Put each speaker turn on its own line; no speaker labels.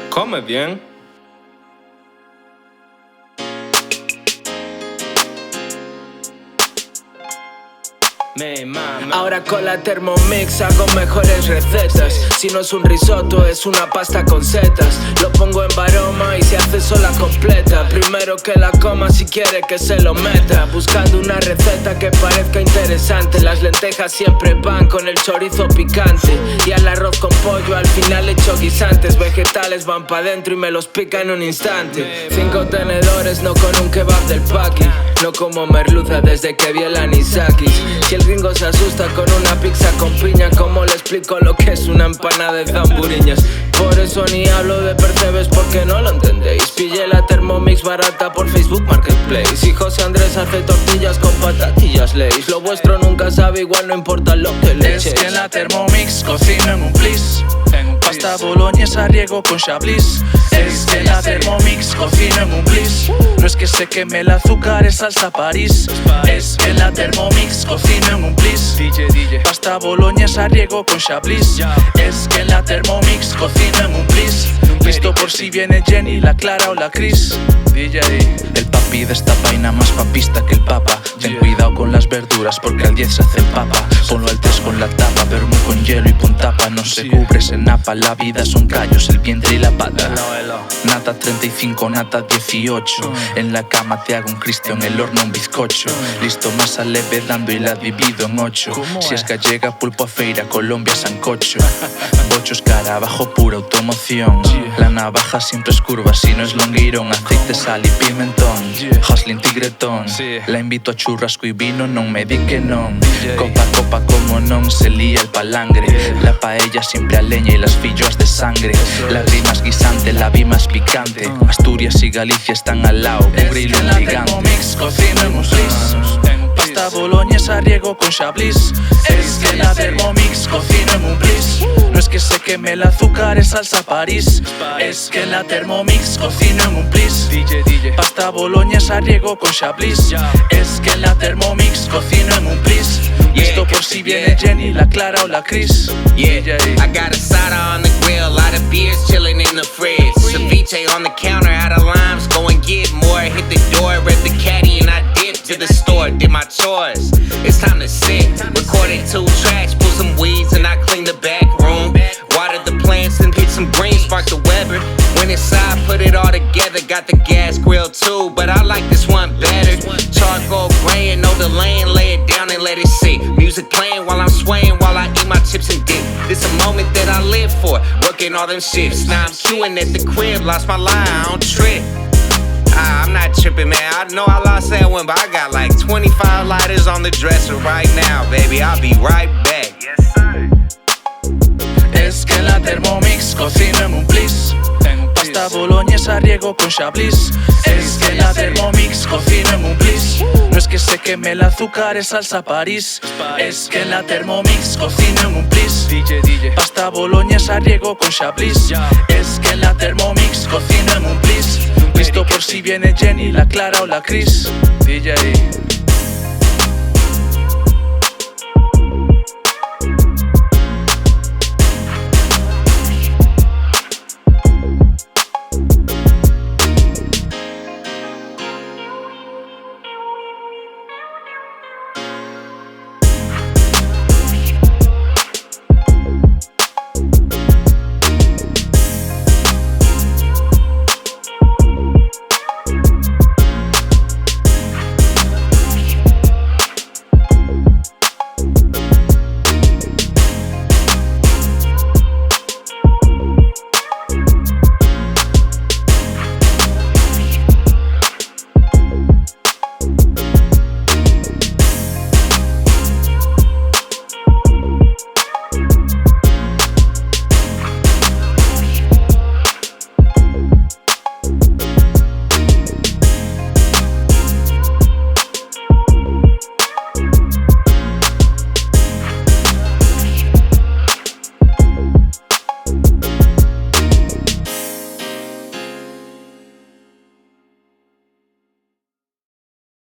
Come bien.
Ahora con la Thermomix hago mejores recetas. Si no es un risotto, es una pasta con setas. Lo pongo en baroma y se hace sola completa. Primero que la coma si quiere que se lo meta. Buscando una receta que parezca interesante. Las lentejas siempre van con el chorizo picante. Y al arroz con pollo al final echo guisantes. Vegetales van pa' dentro y me los pica en un instante. 5 tenedores, no con un kebab del paqui. No como merluza desde que vi el anisakis. Si el gringo se asusta con una pizza con piña, ¿cómo le explico lo que es una empanada de zamburiñas? Por eso ni hablo de percebes porque no lo entendéis. Pillé la Thermomix barata por Facebook Marketplace. Y José Andrés hace tortillas con patatillas Lay's. Lo vuestro nunca sabe igual, no importa lo que le echéis.
Es que en la Thermomix cocino en un plis. Pasta boloñesa riego con chablis. Es que en la Thermomix cocino en un plis. No es que se queme el azúcar, es salsa París. Es que en la Thermomix cocino en un plis. Pasta boloñesa riego con chablis. Es que en la Thermomix cocino en un plis. Listo por si viene Jenny, la Clara o la Cris. El papi de esta vaina más papista que el papa. Ten cuidado con las verduras porque al 10 se hace el papa. Ponlo al 3 con la tapa, vermú con hielo y pon tapa. No se cubre, se napa, la vida son callos, el vientre y la pata. Nata 35, nata 18. En la cama te hago un cristo, en el horno un bizcocho. Listo, masa leve dando y la divido en 8. Si es gallega, pulpo a feira, Colombia, sancocho. Bocho escarabajo, pura automoción. La navaja siempre es curva, si no es longueirón. Aceite, sal y pimentón. Hustling tigretón. La invito a churrasco y vino, non me di que non. Copa, copa, como non, se lía el palangre. La paella siempre a leña y las filloas de sangre. La rima es guisante, la vi más picante. Asturias y Galicia están al lado, un grillo gigante. En la Thermomix cocino en un plis. Pasta boloñesa riego con chablis. Es que en la Thermomix cocino en un plis. No es que se queme el azúcar, es salsa París. Es que en la Thermomix cocino en un plis. Pasta boloñesa riego con chablis. Es que en la Thermomix cocino en un plis. Listo por si viene Jenny, la Clara o la Cris.
I got asada on the grill, lot of beers chilling in the fridge. Ceviche on the counter, out of limes, go and get more. Hit the door, read the caddy, and I dipped to the store. Did my chores, it's time to sit. Recorded 2 tracks, pull some weeds, and I clean the back room. Watered the plants and hit some greens, sparked the Weber. Went inside, put it all together, got the gas grill too, but I like this one better. Charcoal gray and know the lane, lay it down and let it sit. Music playing while I'm swaying, while I eat my chips and dip. This a moment that I live for, working all them shifts. Now I'm queuing at the crib, lost my line, I don't trip. I'm not tripping, man. I know I lost that one, but I got like 25 lighters on the dresser right now, baby. I'll be right back. Yes, sir.
Es que en la Thermomix cocino en un plis. Pasta boloñesa riego con chablis. Es que en la Thermomix cocino en un plis. No es que se queme el azúcar, es salsa París. Es que en la Thermomix cocino en un plis. Pasta boloñesa riego con chablis. Es que en la Thermomix cocino en un plis. Listo por si viene Jenny, la Clara o la Cris. DJ